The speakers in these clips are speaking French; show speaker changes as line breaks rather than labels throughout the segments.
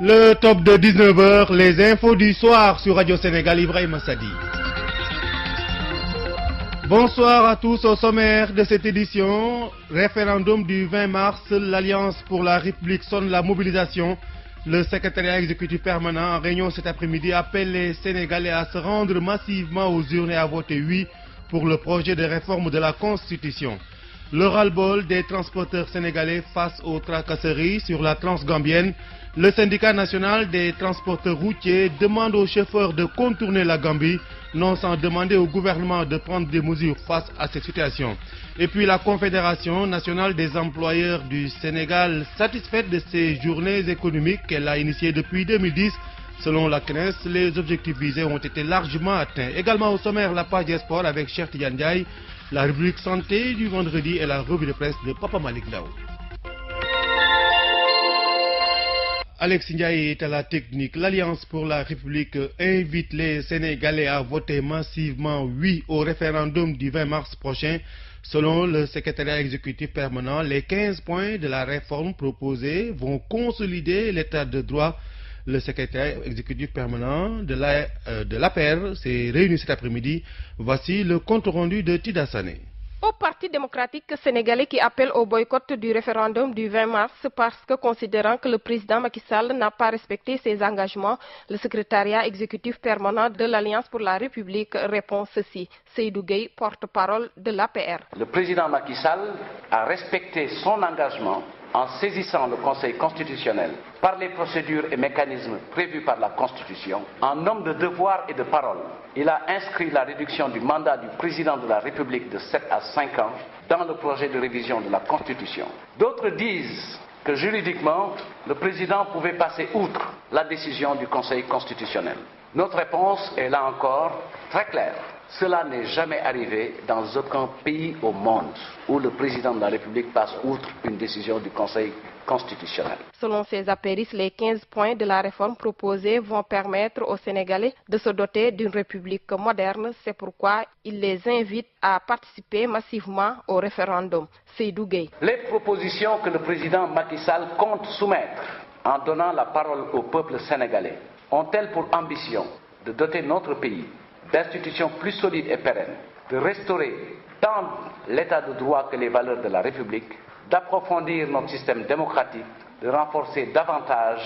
Le top de 19h, les infos du soir sur Radio Sénégal, Ibrahima Sadi. Bonsoir à tous. Au sommaire de cette édition, référendum du 20 mars, l'Alliance pour la République sonne la mobilisation. Le secrétariat exécutif permanent en réunion cet après-midi appelle les Sénégalais à se rendre massivement aux urnes et à voter oui pour le projet de réforme de la Constitution. Le ras-le-bol des transporteurs sénégalais face aux tracasseries sur la Transgambienne. Le syndicat national des transporteurs routiers demande aux chauffeurs de contourner la Gambie, non sans demander au gouvernement de prendre des mesures face à cette situation. Et puis la Confédération nationale des employeurs du Sénégal, satisfaite de ces journées économiques qu'elle a initiées depuis 2010, selon la CNES, les objectifs visés ont été largement atteints. Également au sommaire, la page des sports avec Cheikh Tidiane Ndiaye, la rubrique santé du vendredi et la revue de presse de Papa Malik Ndao. Alex Ndiaye est à la technique. L'Alliance pour la République invite les Sénégalais à voter massivement oui au référendum du 20 mars prochain. Selon le secrétariat exécutif permanent, les 15 points de la réforme proposée vont consolider l'état de droit. Le secrétaire exécutif permanent de l'APR s'est réuni cet après-midi. Voici le compte rendu de Tida Sané.
Au Parti démocratique sénégalais qui appelle au boycott du référendum du 20 mars parce que considérant que le président Macky Sall n'a pas respecté ses engagements, le secrétariat exécutif permanent de l'Alliance pour la République répond ceci. Seydou Gueye, porte-parole de l'APR.
Le président Macky Sall a respecté son engagement en saisissant le Conseil constitutionnel par les procédures et mécanismes prévus par la Constitution. En homme de devoir et de parole, il a inscrit la réduction du mandat du président de la République de 7 à 5 ans dans le projet de révision de la Constitution. D'autres disent que juridiquement, le président pouvait passer outre la décision du Conseil constitutionnel. Notre réponse est là encore très claire. Cela n'est jamais arrivé dans aucun pays au monde où le président de la République passe outre une décision du Conseil constitutionnel.
Selon ces apéristes, les 15 points de la réforme proposée vont permettre aux Sénégalais de se doter d'une république moderne. C'est pourquoi il les invite à participer massivement au référendum. Seydou Gueye.
Les propositions que le président Macky Sall compte soumettre en donnant la parole au peuple sénégalais ont-elles pour ambition de doter notre pays d'institutions plus solides et pérennes, de restaurer tant l'état de droit que les valeurs de la République, d'approfondir notre système démocratique, de renforcer davantage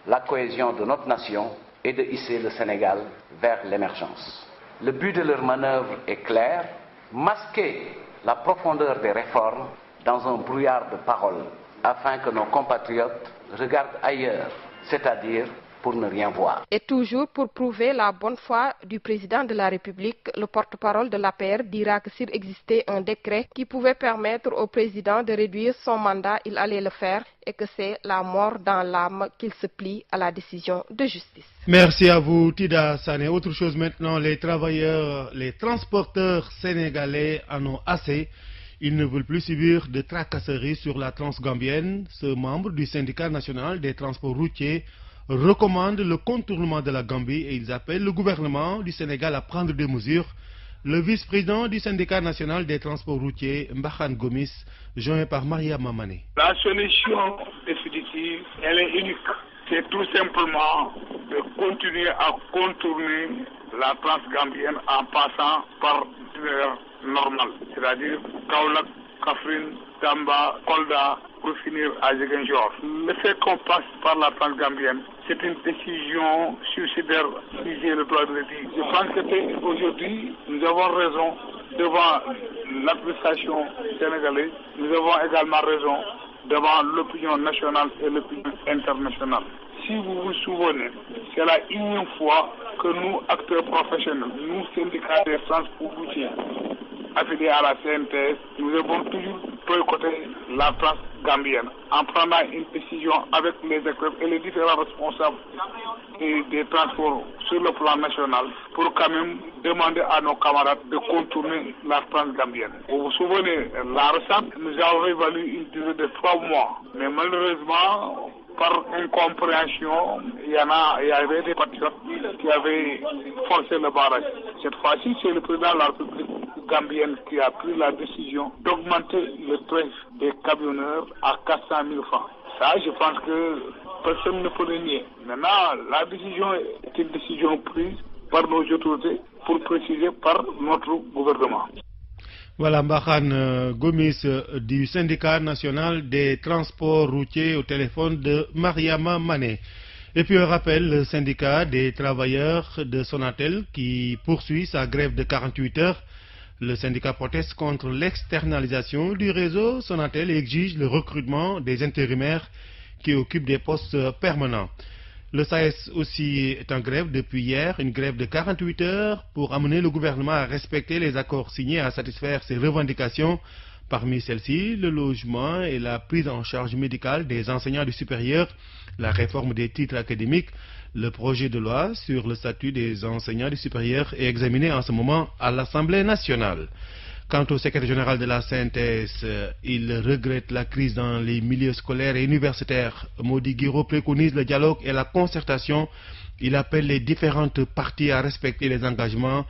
la cohésion de notre nation et de hisser le Sénégal vers l'émergence. Le but de leur manœuvre est clair, masquer la profondeur des réformes dans un brouillard de paroles, afin que nos compatriotes regardent ailleurs, c'est-à-dire pour ne rien voir.
Et toujours pour prouver la bonne foi du président de la République, le porte-parole de l'APR dira que s'il existait un décret qui pouvait permettre au président de réduire son mandat, il allait le faire et que c'est la mort dans l'âme qu'il se plie à la décision de justice.
Merci à vous, Tida Sané. Autre chose maintenant, les transporteurs sénégalais en ont assez. Ils ne veulent plus subir de tracasseries sur la Transgambienne. Ce membre du syndicat national des transports routiers recommande le contournement de la Gambie et ils appellent le gouvernement du Sénégal à prendre des mesures. Le vice-président du syndicat national des transports routiers, Mbakhan Gomis, joint par Maria Mamane.
La solution définitive, elle est unique. C'est tout simplement de continuer à contourner la Transgambienne en passant par l'itinéraire normal, c'est-à-dire Kaolack, Kaffrine, Tamba, Kolda, pour finir à Ziguinchor. Le fait qu'on passe par la Transgambienne, c'est une décision suicidaire, si j'ai le droit de le dire. Je pense qu'aujourd'hui, nous avons raison devant l'administration sénégalaise, nous avons également raison devant l'opinion nationale et l'opinion internationale. Si vous vous souvenez, c'est la unième fois que nous, acteurs professionnels, nous, syndicats des transports routiers, affiliés à la CNTS, nous avons toujours boycotté la Transgambienne en prenant une décision avec les acteurs et les différents responsables des transports sur le plan national pour quand même demander à nos camarades de contourner la Transgambienne. Vous vous souvenez, la récente nous a évalué une durée de 3 mois, mais malheureusement, par incompréhension, il y avait des patriotes qui avaient forcé le barrage. Cette fois-ci, c'est le président de la République gambienne qui a pris la décision d'augmenter le train des camionneurs à 400 000 francs. Ça, je pense que personne ne peut le nier. Maintenant, la décision est une décision prise par nos autorités pour préciser par notre gouvernement.
Voilà Mbahan Gomis du syndicat national des transports routiers au téléphone de Mariama Mané. Et puis on rappelle le syndicat des travailleurs de Sonatel qui poursuit sa grève de 48 heures. Le syndicat proteste contre l'externalisation du réseau Sonatel et exige le recrutement des intérimaires qui occupent des postes permanents. Le SAES aussi est en grève depuis hier, une grève de 48 heures pour amener le gouvernement à respecter les accords signés et à satisfaire ses revendications. Parmi celles-ci, le logement et la prise en charge médicale des enseignants du supérieur, la réforme des titres académiques. Le projet de loi sur le statut des enseignants du supérieur est examiné en ce moment à l'Assemblée nationale. Quant au secrétaire général de la CNTS, il regrette la crise dans les milieux scolaires et universitaires. Mody Guiro préconise le dialogue et la concertation. Il appelle les différentes parties à respecter les engagements.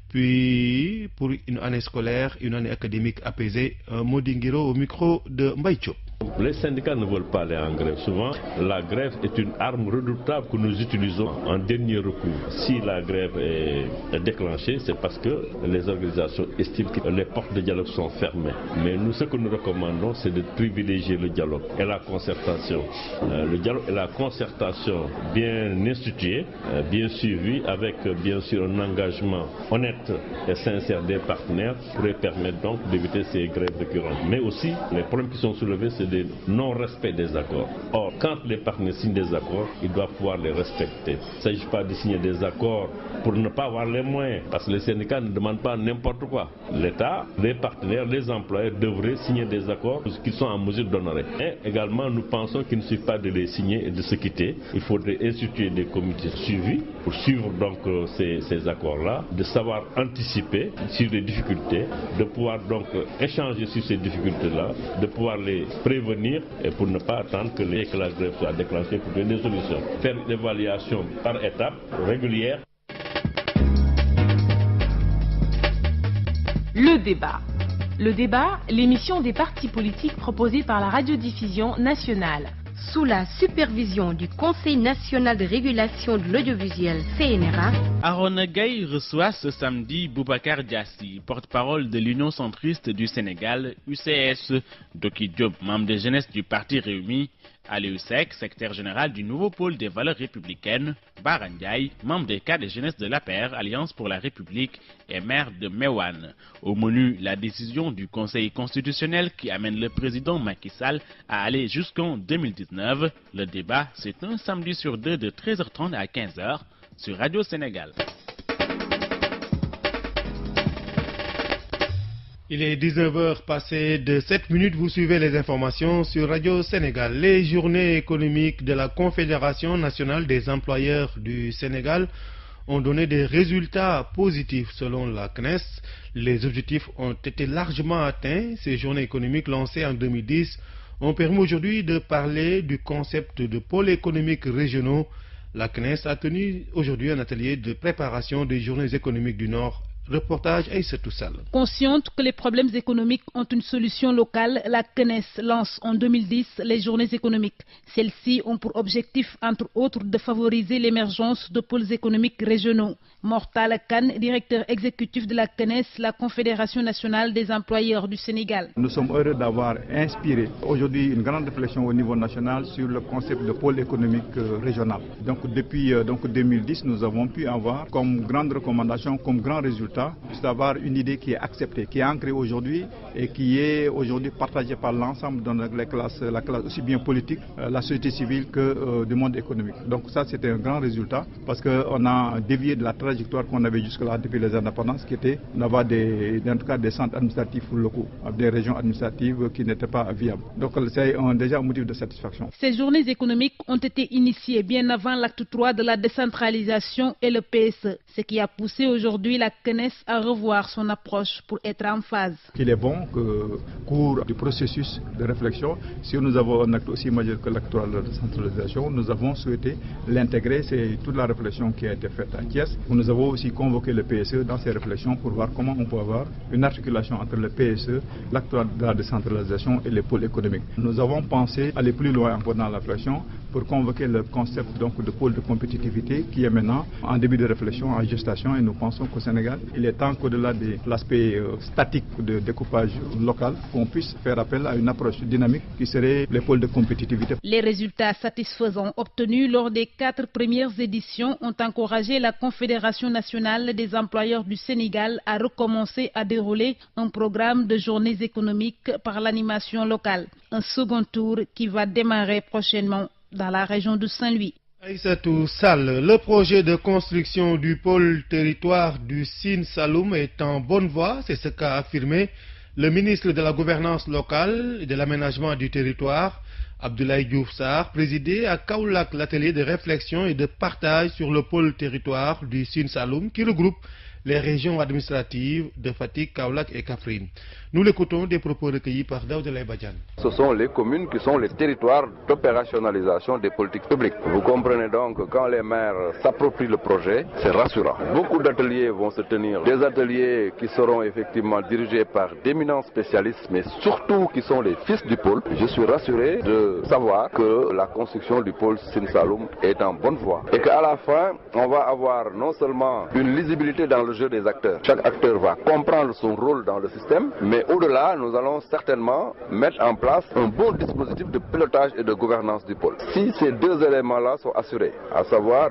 Puis, pour une année scolaire, une année académique apaisée, Mody Guiro au micro de Mbaye Diop.
Les syndicats ne veulent pas aller en grève. Souvent, la grève est une arme redoutable que nous utilisons en dernier recours. Si la grève est déclenchée, c'est parce que les organisations estiment que les portes de dialogue sont fermées. Mais nous, ce que nous recommandons, c'est de privilégier le dialogue et la concertation. Le dialogue et la concertation bien instituée, bien suivie, avec bien sûr un engagement honnête et sincère des partenaires, pourrait permettre donc d'éviter ces grèves récurrentes. Mais aussi, les problèmes qui sont soulevés, c'est de non-respect des accords. Or, quand les partenaires signent des accords, ils doivent pouvoir les respecter. Il ne s'agit pas de signer des accords pour ne pas avoir les moyens, parce que les syndicats ne demandent pas n'importe quoi. L'État, les partenaires, les employeurs devraient signer des accords qu'ils sont en mesure d'honorer. Et également, nous pensons qu'il ne suffit pas de les signer et de se quitter. Il faudrait instituer des comités suivis pour suivre donc ces accords-là, de savoir anticiper sur les difficultés, de pouvoir donc échanger sur ces difficultés-là, de pouvoir les prévenir et pour ne pas attendre que la grève soit déclenchée pour donner des solutions. Faire une évaluation par étapes régulière.
Le débat. Le débat, l'émission des partis politiques proposée par la radiodiffusion nationale.
Sous la supervision du Conseil national de régulation de l'audiovisuel CNRA,
Arona Gaye reçoit ce samedi Boubacar Diassi, porte-parole de l'Union centriste du Sénégal, UCS, Doki Diop, membre de jeunesse du Parti Réumi, Aliou Seck, secrétaire général du nouveau pôle des valeurs républicaines, Bara Ndiaye, membre des cadres de jeunesse de l'APR, Alliance pour la République, et maire de Meouane. Au menu, la décision du Conseil constitutionnel qui amène le président Macky Sall à aller jusqu'en 2019. Le débat, c'est un samedi sur deux de 13h30 à 15h sur Radio Sénégal.
Il est 19h passé de 7 minutes, vous suivez les informations sur Radio Sénégal. Les journées économiques de la Confédération nationale des employeurs du Sénégal ont donné des résultats positifs selon la CNES. Les objectifs ont été largement atteints. Ces journées économiques lancées en 2010 ont permis aujourd'hui de parler du concept de pôles économiques régionaux. La CNES a tenu aujourd'hui un atelier de préparation des journées économiques du Nord. Reportage Aïssatou Sall.
Consciente que les problèmes économiques ont une solution locale, la CNES lance en 2010 les journées économiques. Celles-ci ont pour objectif, entre autres, de favoriser l'émergence de pôles économiques régionaux. Mortal Khan, directeur exécutif de la CNES, la Confédération nationale des employeurs du Sénégal.
Nous sommes heureux d'avoir inspiré aujourd'hui une grande réflexion au niveau national sur le concept de pôle économique régional. Donc depuis 2010, nous avons pu avoir comme grande recommandation, comme grand résultat, c'est d'avoir une idée qui est acceptée, qui est ancrée aujourd'hui et qui est aujourd'hui partagée par l'ensemble de la classe aussi bien politique, la société civile que du monde économique. Donc ça, c'était un grand résultat parce qu'on a dévié de la trajectoire qu'on avait jusque-là depuis les indépendances, qui était d'avoir en tout cas des centres administratifs locaux, des régions administratives qui n'étaient pas viables. Donc c'est déjà un motif de satisfaction.
Ces journées économiques ont été initiées bien avant l'acte 3 de la décentralisation et le PSE, ce qui a poussé aujourd'hui la CNES CNES à revoir son approche pour être en phase.
Il est bon qu'au cours du processus de réflexion, si nous avons un acte aussi majeur que l'acte 3 de la décentralisation, nous avons souhaité l'intégrer. C'est toute la réflexion qui a été faite à Thiès. Nous avons aussi convoqué le PSE dans ces réflexions pour voir comment on peut avoir une articulation entre le PSE, l'acte 3 de la décentralisation et les pôles économiques. Nous avons pensé aller plus loin encore dans la réflexion pour convoquer le concept donc, de pôle de compétitivité qui est maintenant en début de réflexion, en gestation, et nous pensons qu'au Sénégal, il est temps qu'au-delà de l'aspect statique de découpage local, qu'on puisse faire appel à une approche dynamique qui serait les pôles de compétitivité.
Les résultats satisfaisants obtenus lors des 4 premières éditions ont encouragé la Confédération nationale des employeurs du Sénégal à recommencer à dérouler un programme de journées économiques par l'animation locale. Un second tour qui va démarrer prochainement dans la région de Saint-Louis.
Aïssatou Sall, le projet de construction du pôle territoire du Sine Saloum est en bonne voie, c'est ce qu'a affirmé le ministre de la Gouvernance locale et de l'aménagement du territoire, Abdoulaye Diouf Sarr, présidé à Kaolack l'atelier de réflexion et de partage sur le pôle territoire du Sine Saloum qui regroupe les régions administratives de Fatick, Kaolack et Kaffrine. Nous l'écoutons des propos recueillis par Daouda Badiane.
Ce sont les communes qui sont les territoires d'opérationnalisation des politiques publiques. Vous comprenez donc que quand les maires s'approprient le projet, c'est rassurant. Beaucoup d'ateliers vont se tenir, des ateliers qui seront effectivement dirigés par d'éminents spécialistes, mais surtout qui sont les fils du pôle. Je suis rassuré de savoir que la construction du pôle Sine Saloum est en bonne voie et qu'à la fin, on va avoir non seulement une lisibilité dans le jeu des acteurs. Chaque acteur va comprendre son rôle dans le système, mais au-delà, nous allons certainement mettre en place un bon dispositif de pilotage et de gouvernance du pôle. Si ces deux éléments-là sont assurés, à savoir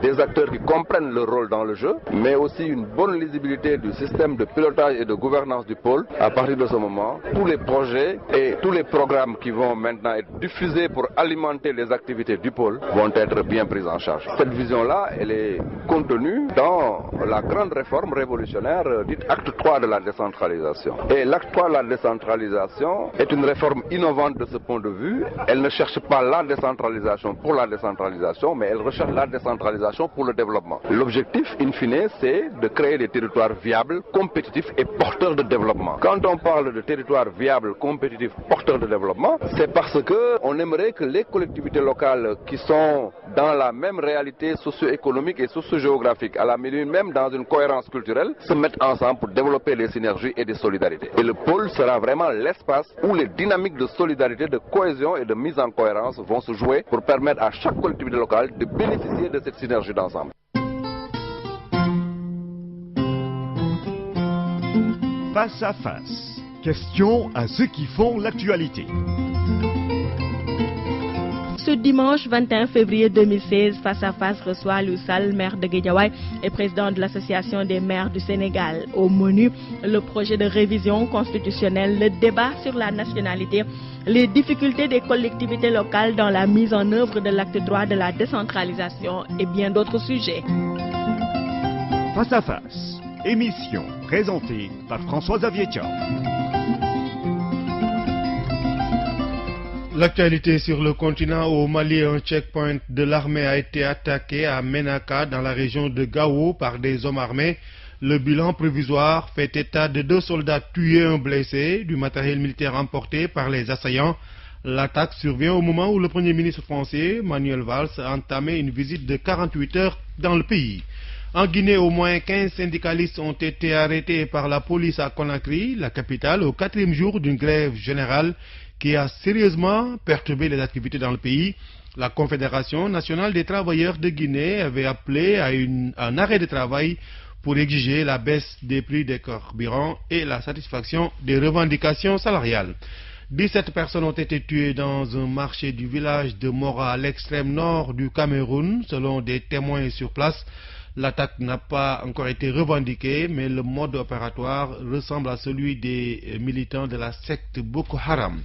des acteurs qui comprennent leur rôle dans le jeu, mais aussi une bonne lisibilité du système de pilotage et de gouvernance du pôle, à partir de ce moment, tous les projets et tous les programmes qui vont maintenant être diffusés pour alimenter les activités du pôle vont être bien pris en charge. Cette vision-là, elle est contenue dans la grande réforme révolutionnaire dite acte 3 de la décentralisation. Et l'acte 3 de la décentralisation est une réforme innovante de ce point de vue. Elle ne cherche pas la décentralisation pour la décentralisation, mais elle recherche la décentralisation pour le développement. L'objectif, in fine, c'est de créer des territoires viables, compétitifs et porteurs de développement. Quand on parle de territoires viables, compétitifs, porteurs de développement, c'est parce qu'on aimerait que les collectivités locales qui sont dans la même réalité socio-économique et socio-géographique, à la minute même dans une cohérence culturelle, se mettent ensemble pour développer les synergies et des solidarités. Et le pôle sera vraiment l'espace où les dynamiques de solidarité, de cohésion et de mise en cohérence vont se jouer pour permettre à chaque collectivité locale de bénéficier de cette synergie d'ensemble.
Face à face. Question à ceux qui font l'actualité.
Ce dimanche 21 février 2016, Face à Face reçoit Aliou Sall, maire de Guédiawaye et président de l'Association des maires du Sénégal. Au menu, le projet de révision constitutionnelle, le débat sur la nationalité, les difficultés des collectivités locales dans la mise en œuvre de l'acte 3 de la décentralisation et bien d'autres sujets.
Face à Face, émission présentée par François-Xavier Thiam.
L'actualité sur le continent. Au Mali, un checkpoint de l'armée a été attaqué à Menaka dans la région de Gao par des hommes armés. Le bilan provisoire fait état de 2 soldats tués et 1 blessé, du matériel militaire emporté par les assaillants. L'attaque survient au moment où le Premier ministre français, Manuel Valls, a entamé une visite de 48 heures dans le pays. En Guinée, au moins 15 syndicalistes ont été arrêtés par la police à Conakry, la capitale, au 4e jour d'une grève générale qui a sérieusement perturbé les activités dans le pays. La Confédération nationale des travailleurs de Guinée avait appelé à un arrêt de travail pour exiger la baisse des prix des carburants et la satisfaction des revendications salariales. 17 personnes ont été tuées dans un marché du village de Mora à l'extrême nord du Cameroun, selon des témoins sur place. L'attaque n'a pas encore été revendiquée, mais le mode opératoire ressemble à celui des militants de la secte Boko Haram.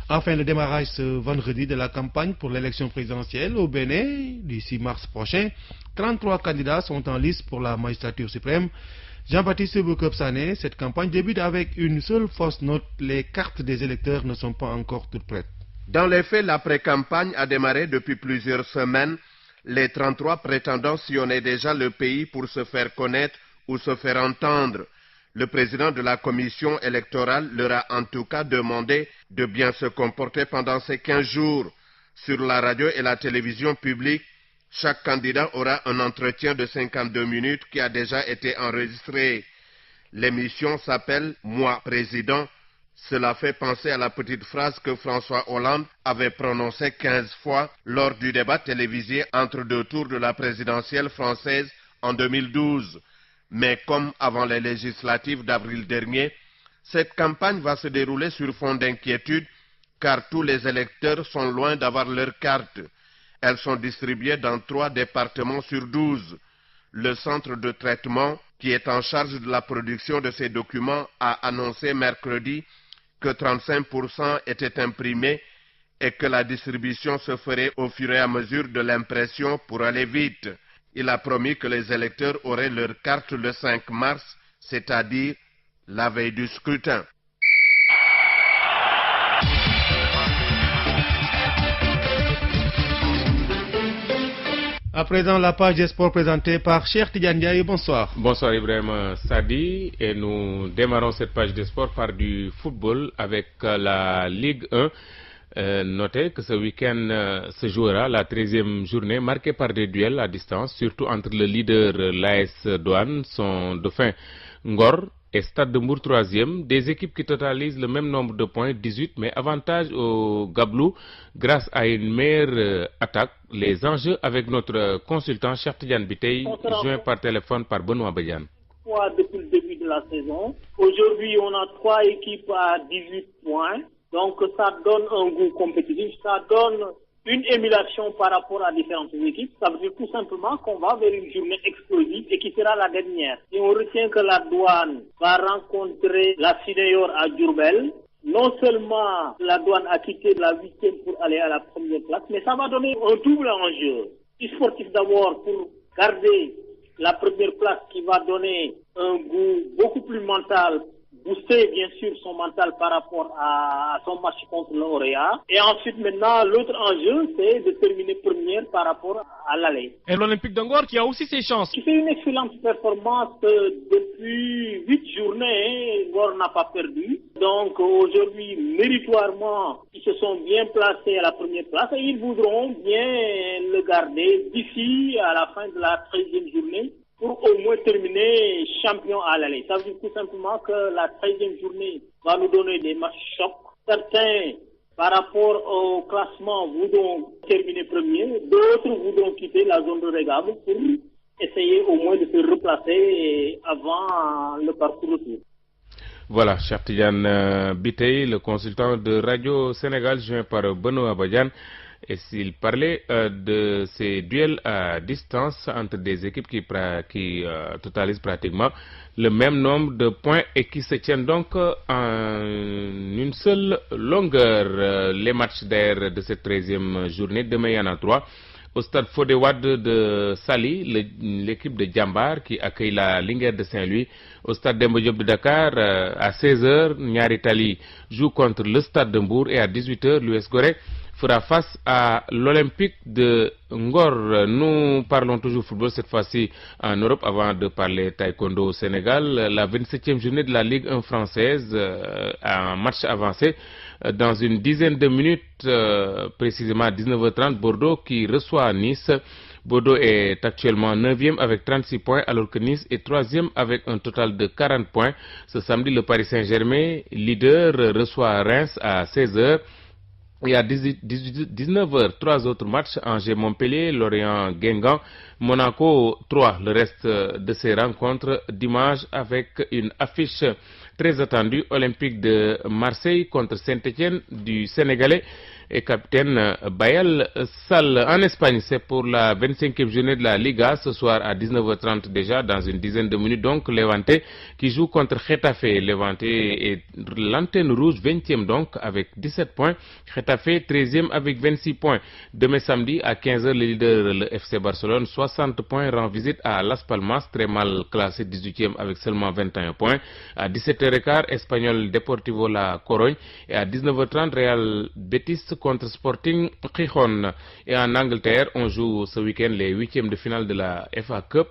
Enfin, le démarrage ce vendredi de la campagne pour l'élection présidentielle au Bénin, du 6 mars prochain. 33 candidats sont en liste pour la magistrature suprême. Jean-Baptiste Boukop-Sané, cette campagne débute avec une seule fausse note. Les cartes des électeurs ne sont pas encore toutes prêtes.
Dans les faits, la pré-campagne a démarré depuis plusieurs semaines. Les 33 prétendants sillonnaient déjà le pays pour se faire connaître ou se faire entendre. Le président de la commission électorale leur a en tout cas demandé de bien se comporter pendant ces 15 jours. Sur la radio et la télévision publique, chaque candidat aura un entretien de 52 minutes qui a déjà été enregistré. L'émission s'appelle « Moi, président ». Cela fait penser à la petite phrase que François Hollande avait prononcée 15 fois lors du débat télévisé entre deux tours de la présidentielle française en 2012. Mais comme avant les législatives d'avril dernier, cette campagne va se dérouler sur fond d'inquiétude car tous les électeurs sont loin d'avoir leur carte. Elles sont distribuées dans 3 départements sur 12. Le centre de traitement, qui est en charge de la production de ces documents, a annoncé mercredi que 35% étaient imprimés et que la distribution se ferait au fur et à mesure de l'impression pour aller vite. Il a promis que les électeurs auraient leur carte le 5 mars, c'est-à-dire la veille du scrutin.
À présent, la page des sports présentée par Cheikh Tidiane Ndiaye. Bonsoir.
Bonsoir Ibrahim Sadi. Et nous démarrons cette page des sports par du football avec la Ligue 1. Notez que ce week-end se jouera la 13e journée marquée par des duels à distance, surtout entre le leader l'AS Douane, son dauphin Ngor, et Stade de Mbour 3e, des équipes qui totalisent le même nombre de points, 18, mais avantage au Gablou grâce à une meilleure attaque. Les enjeux avec notre consultant Cheikh Tidiane Biteye, joint par téléphone par Benoît Badiane.
Depuis le début de la saison. Aujourd'hui, on a 3 équipes à 18 points. Donc ça donne un goût compétitif, ça donne une émulation par rapport à différentes équipes. Ça veut dire tout simplement qu'on va vers une journée explosive et qui sera la dernière. Et on retient que la Douane va rencontrer la Sinéor à Diourbel. Non seulement la Douane a quitté la 8e pour aller à la première place, mais ça va donner un double enjeu. Sportif d'abord pour garder la première place qui va donner un goût beaucoup plus mental, booster bien sûr son mental par rapport à son match contre l'Oréa. Et ensuite maintenant, l'autre enjeu, c'est de terminer première par rapport à l'aller.
Et l'Olympique d'Angor qui a aussi ses chances.
Qui fait une excellente performance depuis 8 journées. Ngor n'a pas perdu. Donc aujourd'hui, méritoirement, ils se sont bien placés à la première place et ils voudront bien le garder d'ici à la fin de la 13e journée, pour au moins terminer champion à l'aller. Ça veut dire tout simplement que la 13e journée va nous donner des matchs chocs. Certains, par rapport au classement, voudront terminer premier. D'autres voudront quitter la zone de relégable pour essayer au moins de se replacer avant le parcours retour.
Voilà, Cheikh Tidiane Biteye, le consultant de Radio Sénégal, joint par Benoît Badiane. Et s'il parlait de ces duels à distance entre des équipes qui totalisent pratiquement le même nombre de points et qui se tiennent donc en une seule longueur. Les matchs d'air de cette 13e journée, demain il y en a 3. Au stade Fodé Wade de Saly, l'équipe de Djambar qui accueille la Linguère de Saint-Louis. Au stade Demba Diop de Dakar, à 16h, Niary Tally joue contre le stade de Mbour et à 18h, l'US Gorée fera face à l'Olympique de Ngor. Nous parlons toujours football cette fois-ci en Europe avant de parler taekwondo au Sénégal. La 27e journée de la Ligue 1 française, un match avancé dans une dizaine de minutes, précisément à 19h30, Bordeaux qui reçoit Nice. Bordeaux est actuellement 9e avec 36 points alors que Nice est 3e avec un total de 40 points. Ce samedi, le Paris Saint-Germain, leader, reçoit Reims à 16h. Et à 19h, 3 autres matchs, Angers-Montpellier, Lorient-Guingamp, Monaco 3. Le reste de ces rencontres dimanche avec une affiche très attendue, Olympique de Marseille contre Saint-Étienne du Sénégalais et capitaine Bayal Sall. En Espagne, c'est pour la 25e journée de la Liga, ce soir à 19h30 déjà, dans une dizaine de minutes. Donc, Levante qui joue contre Getafe. Levante est l'antenne rouge, 20e donc, avec 17 points. Getafe, 13e avec 26 points. Demain samedi, à 15h, le leader, le FC Barcelone, 60 points, rend visite à Las Palmas, très mal classé, 18e avec seulement 21 points. À 17h15, Espagnol Deportivo La Corogne. Et à 19h30, Real Betis contre Sporting Gijón. Et en Angleterre, on joue ce week-end les 8e de finale de la FA Cup.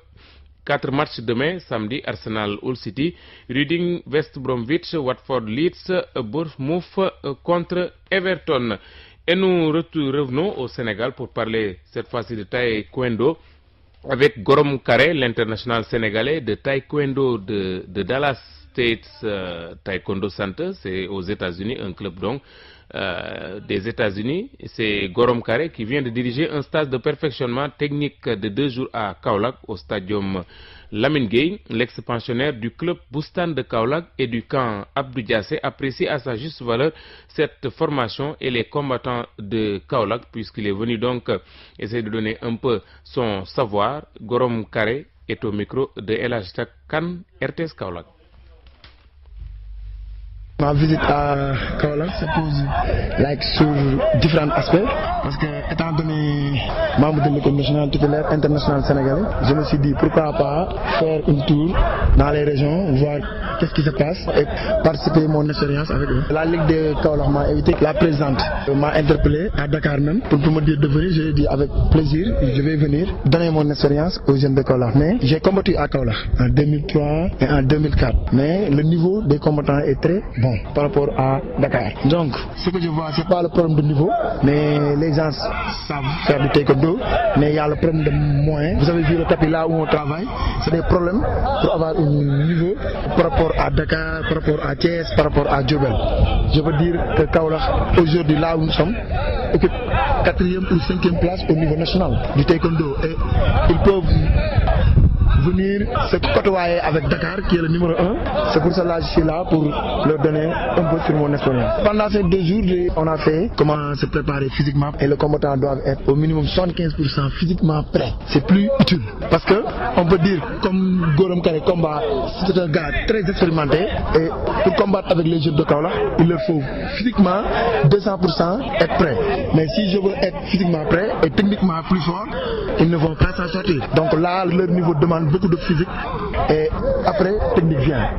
4 matchs demain, samedi, Arsenal Hull City, Reading West Bromwich, Watford Leeds, Bournemouth contre Everton. Et nous revenons au Sénégal pour parler cette fois-ci de taekwondo avec Gorom Kare, l'international sénégalais de taekwondo de Dallas States Taekwondo Center, c'est aux États-Unis, un club donc des États-Unis. C'est Gorom Kare qui vient de diriger un stage de perfectionnement technique de 2 jours à Kaolack au stadium Lamine Gueye. L'ex-pensionnaire du club Boustan de Kaolack et du camp Abdou Diassé apprécie à sa juste valeur cette formation et les combattants de Kaolack, puisqu'il est venu donc essayer de donner un peu son savoir. Gorom Kare est au micro de El Hadj Kane, RTS Kaolack.
Ma visite à Kaolack se pose sur différents aspects parce que étant donné membre de l'équipe nationale titulaire internationale sénégalaise, je me suis dit pourquoi pas faire une tour dans les régions, voir qu'est-ce qui se passe et participer à mon expérience avec eux. La Ligue de Kaolack m'a invité, la présidente m'a interpellé à Dakar même pour me dire de venir. J'ai dit avec plaisir, je vais venir donner mon expérience aux jeunes de Kaolack. Mais j'ai combattu à Kaolack en 2003 et en 2004, mais le niveau des combattants est très bon par rapport à Dakar. Donc, ce que je vois, c'est pas le problème de niveau, mais les gens savent faire du taekwondo, mais il y a le problème de moyens. Vous avez vu le tapis là où on travaille, c'est des problèmes pour avoir un niveau par rapport à Dakar, par rapport à Thiès, par rapport à Diourbel. Je veux dire que Kaolack, aujourd'hui là où nous sommes, occupe 4e ou 5e place au niveau national du taekwondo. Et ils peuvent venir se côtoyer avec Dakar qui est le numéro 1. C'est pour cela que je suis là pour leur donner un peu sur mon expérience. Pendant ces 2 jours, on a fait comment se préparer physiquement et le combattant doit être au minimum 75% physiquement prêt. C'est plus utile parce que on peut dire comme Gorom Kare combat, c'est un gars très expérimenté et pour combattre avec les jeunes de Kaolack, il leur faut physiquement 200% être prêt. Mais si je veux être physiquement prêt et techniquement plus fort, ils ne vont pas s'en sortir. Donc là, leur niveau demande beaucoup de physique et après technique vient.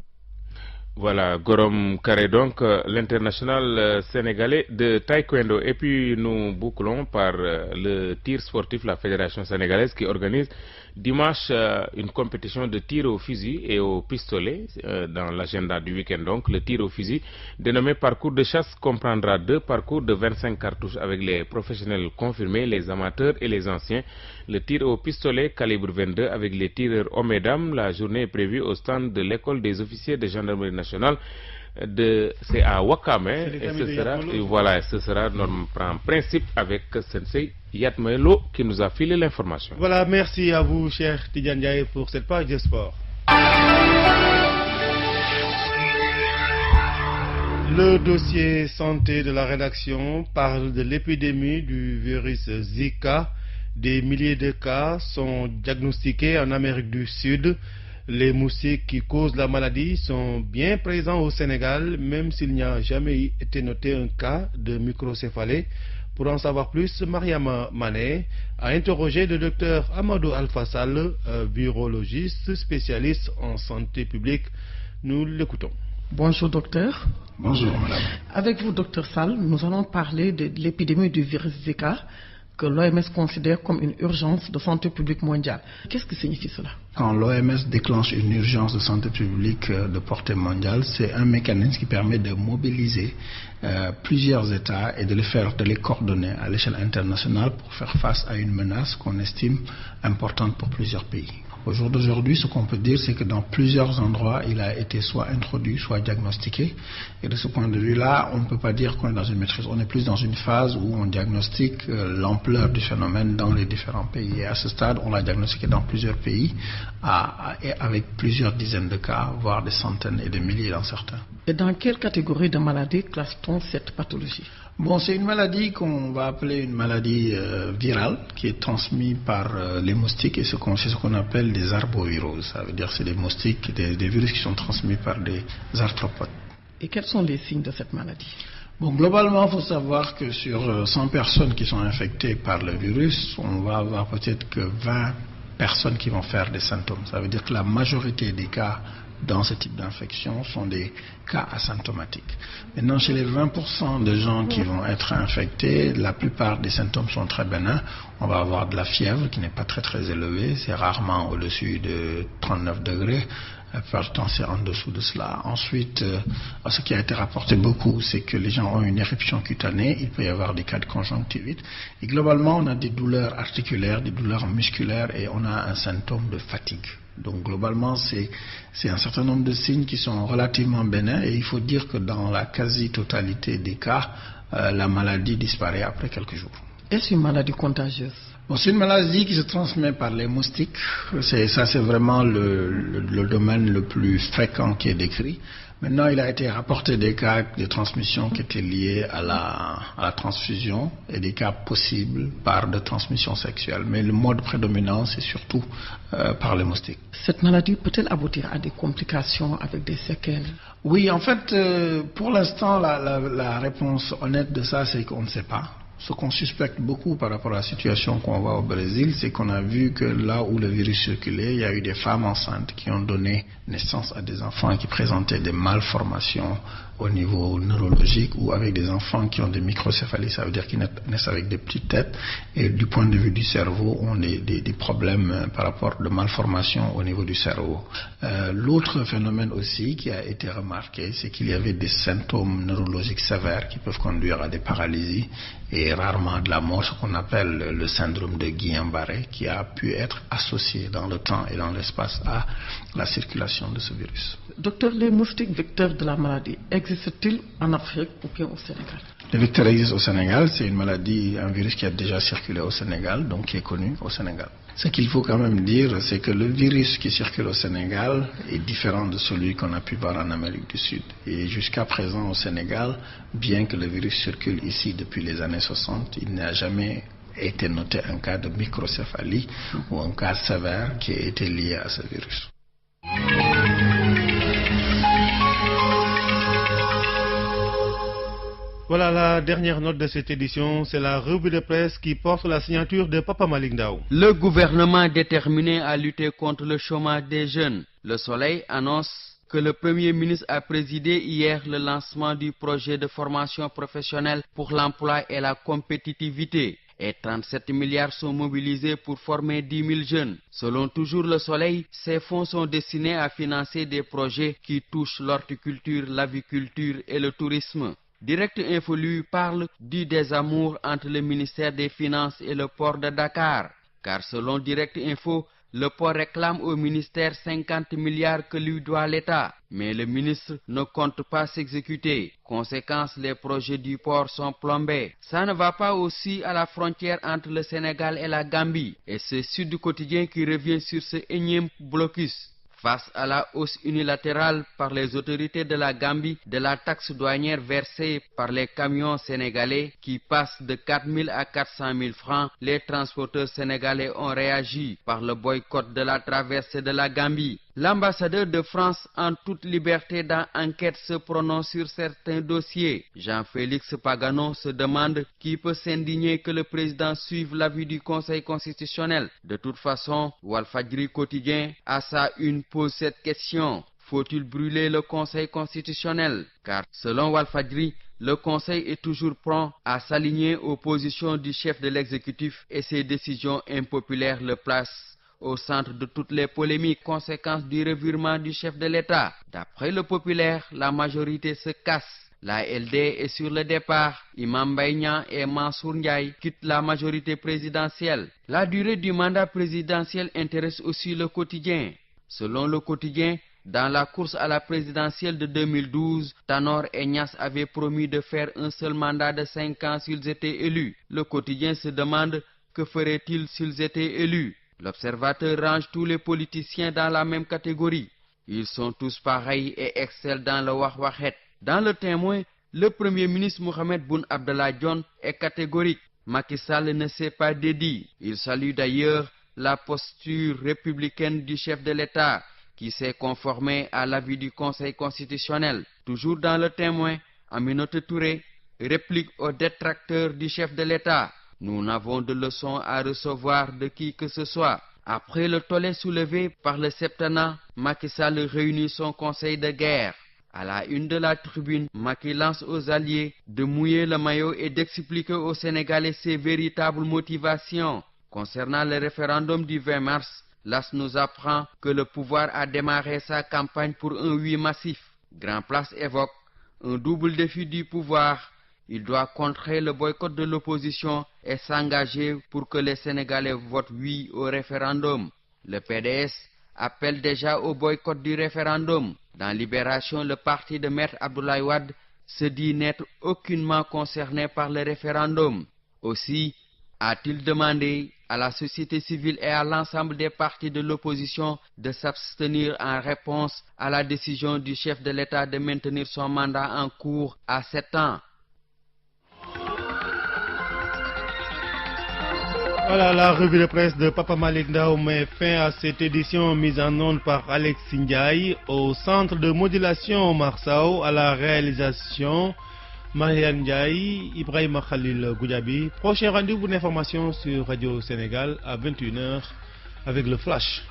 Voilà, Gorom Kare donc, l'international sénégalais de taekwondo. Et puis nous bouclons par le tir sportif, la fédération sénégalaise qui organise dimanche une compétition de tir au fusil et au pistolet dans l'agenda du week-end. Donc le tir au fusil dénommé parcours de chasse comprendra 2 parcours de 25 cartouches avec les professionnels confirmés, les amateurs et les anciens. Le tir au pistolet calibre 22 avec les tireurs hommes et dames. La journée est prévue au stand de l'école des officiers de gendarmerie nationale. C'est à Wakame et ce sera en principe avec Sensei Yatmaelo qui nous a filé l'information.
Voilà, merci à vous, cher Tidiane Ndiaye, pour cette page de sport. Le dossier santé de la rédaction parle de l'épidémie du virus Zika. Des milliers de cas sont diagnostiqués en Amérique du Sud. Les moustiques qui causent la maladie sont bien présents au Sénégal, même s'il n'y a jamais été noté un cas de microcéphalée. Pour en savoir plus, Mariama Mané a interrogé le docteur Amadou Alpha Sall, virologiste spécialiste en santé publique. Nous l'écoutons.
Bonjour docteur.
Bonjour madame.
Avec vous docteur Sall, nous allons parler de l'épidémie du virus Zika que l'OMS considère comme une urgence de santé publique mondiale. Qu'est-ce que signifie cela?
Quand l'OMS déclenche une urgence de santé publique de portée mondiale, c'est un mécanisme qui permet de mobiliser plusieurs États et de les coordonner à l'échelle internationale pour faire face à une menace qu'on estime importante pour plusieurs pays. Au jour d'aujourd'hui, ce qu'on peut dire, c'est que dans plusieurs endroits, il a été soit introduit, soit diagnostiqué. Et de ce point de vue-là, on ne peut pas dire qu'on est dans une maîtrise. On est plus dans une phase où on diagnostique l'ampleur du phénomène dans les différents pays. Et à ce stade, on l'a diagnostiqué dans plusieurs pays, avec plusieurs dizaines de cas, voire des centaines et des milliers dans certains.
Et dans quelle catégorie de maladies classe-t-on cette pathologie?
Bon, c'est une maladie qu'on va appeler une maladie virale qui est transmise par les moustiques et c'est ce qu'on appelle des arboviroses. Ça veut dire que c'est des moustiques, des virus qui sont transmis par des arthropodes.
Et quels sont les signes de cette maladie?
Bon, globalement, il faut savoir que sur 100 personnes qui sont infectées par le virus, on va avoir peut-être que 20 personnes qui vont faire des symptômes. Ça veut dire que la majorité des cas dans ce type d'infection sont des cas asymptomatiques. Maintenant, chez les 20% de gens qui vont être infectés, la plupart des symptômes sont très bénins. On va avoir de la fièvre qui n'est pas très élevée, c'est rarement au-dessus de 39 degrés. La plupart du temps, c'est en dessous de cela. Ensuite, ce qui a été rapporté beaucoup, c'est que les gens ont une éruption cutanée. Il peut y avoir des cas de conjonctivite. Et globalement, on a des douleurs articulaires, des douleurs musculaires et on a un symptôme de fatigue. Donc globalement, c'est un certain nombre de signes qui sont relativement bénins et il faut dire que dans la quasi-totalité des cas, la maladie disparaît après quelques jours.
Est-ce une maladie contagieuse?
Bon, c'est une maladie qui se transmet par les moustiques. C'est vraiment le domaine le plus fréquent qui est décrit. Maintenant, il a été rapporté des cas de transmission qui étaient liés à la transfusion et des cas possibles de transmission sexuelle. Mais le mode prédominant, c'est surtout par les moustiques.
Cette maladie peut-elle aboutir à des complications avec des séquelles?
Oui, en fait, pour l'instant, la réponse honnête de ça, c'est qu'on ne sait pas. Ce qu'on suspecte beaucoup par rapport à la situation qu'on voit au Brésil, c'est qu'on a vu que là où le virus circulait, il y a eu des femmes enceintes qui ont donné naissance à des enfants qui présentaient des malformations au niveau neurologique ou avec des enfants qui ont des microcéphalies, ça veut dire qu'ils naissent avec des petites têtes et du point de vue du cerveau ont des problèmes par rapport de malformations au niveau du cerveau. L'autre phénomène aussi qui a été remarqué, c'est qu'il y avait des symptômes neurologiques sévères qui peuvent conduire à des paralysies et rarement de la mort, ce qu'on appelle le syndrome de Guillain-Barré, qui a pu être associé dans le temps et dans l'espace à la circulation de ce virus.
Docteur, les moustiques vecteurs de la maladie existent-ils en Afrique ou bien au Sénégal?
Les vecteurs existent au Sénégal, c'est une maladie, un virus qui a déjà circulé au Sénégal, donc qui est connu au Sénégal. Ce qu'il faut quand même dire, c'est que le virus qui circule au Sénégal est différent de celui qu'on a pu voir en Amérique du Sud. Et jusqu'à présent au Sénégal, bien que le virus circule ici depuis les années 60, il n'a jamais été noté un cas de microcéphalie ou un cas sévère qui a été lié à ce virus.
Voilà la dernière note de cette édition, c'est la revue de presse qui porte la signature de Papa Malick Ndao.
Le gouvernement est déterminé à lutter contre le chômage des jeunes. Le Soleil annonce que le Premier ministre a présidé hier le lancement du projet de formation professionnelle pour l'emploi et la compétitivité. Et 37 milliards sont mobilisés pour former 10 000 jeunes. Selon toujours Le Soleil, ces fonds sont destinés à financer des projets qui touchent l'horticulture, l'aviculture et le tourisme. Direct Info lui parle du désamour entre le ministère des Finances et le port de Dakar. Car selon Direct Info, le port réclame au ministère 50 milliards que lui doit l'État. Mais le ministre ne compte pas s'exécuter. Conséquence, les projets du port sont plombés. Ça ne va pas aussi à la frontière entre le Sénégal et la Gambie. Et c'est Sud Quotidien qui revient sur ce énième blocus. Face à la hausse unilatérale par les autorités de la Gambie de la taxe douanière versée par les camions sénégalais qui passent de 4 000 à 400 000 francs, les transporteurs sénégalais ont réagi par le boycott de la traversée de la Gambie. L'ambassadeur de France en toute liberté dans enquête se prononce sur certains dossiers. Jean-Félix Pagano se demande qui peut s'indigner que le président suive l'avis du Conseil constitutionnel. De toute façon, Walfadjri Quotidien à sa une pose cette question. Faut-il brûler le Conseil constitutionnel? Car selon Walfadjri, le Conseil est toujours prompt à s'aligner aux positions du chef de l'exécutif et ses décisions impopulaires le placent au centre de toutes les polémiques, conséquences du revirement du chef de l'État. D'après Le Populaire, la majorité se casse. La LD est sur le départ. Imam Baïnian et Mansour Ndiaye quittent la majorité présidentielle. La durée du mandat présidentiel intéresse aussi Le Quotidien. Selon Le Quotidien, dans la course à la présidentielle de 2012, Tanor et Niasse avaient promis de faire un seul mandat de 5 ans s'ils étaient élus. Le Quotidien se demande que feraient-ils s'ils étaient élus. L'Observateur range tous les politiciens dans la même catégorie. Ils sont tous pareils et excellent dans le wah-wahet. Dans Le Témoin, le Premier ministre Mohamed Boun Abdallah Dionne est catégorique. Macky Sall ne s'est pas dédié. Il salue d'ailleurs la posture républicaine du chef de l'État qui s'est conformé à l'avis du Conseil constitutionnel. Toujours dans Le Témoin, Aminata Touré réplique aux détracteurs du chef de l'État. Nous n'avons de leçons à recevoir de qui que ce soit. Après le tollé soulevé par le septennat, Macky Sall réunit son conseil de guerre. À la une de la tribune, Macky lance aux alliés de mouiller le maillot et d'expliquer aux Sénégalais ses véritables motivations. Concernant le référendum du 20 mars, l'AS nous apprend que le pouvoir a démarré sa campagne pour un oui massif. Grand Place évoque un double défi du pouvoir. Il doit contrer le boycott de l'opposition et s'engager pour que les Sénégalais votent oui au référendum. Le PDS appelle déjà au boycott du référendum. Dans Libération, le parti de Maître Abdoulaye Wade se dit n'être aucunement concerné par le référendum. Aussi a-t-il demandé à la société civile et à l'ensemble des partis de l'opposition de s'abstenir en réponse à la décision du chef de l'État de maintenir son mandat en cours à 7 ans.
Voilà, la revue de presse de Papa Malick Ndao met fin à cette édition mise en onde par Alex Ndiaye au centre de modulation Marsao, à la réalisation Marianne Ndiaye, Ibrahima Khalil Goudiaby. Prochain rendez-vous d'information sur Radio Sénégal à 21h avec le Flash.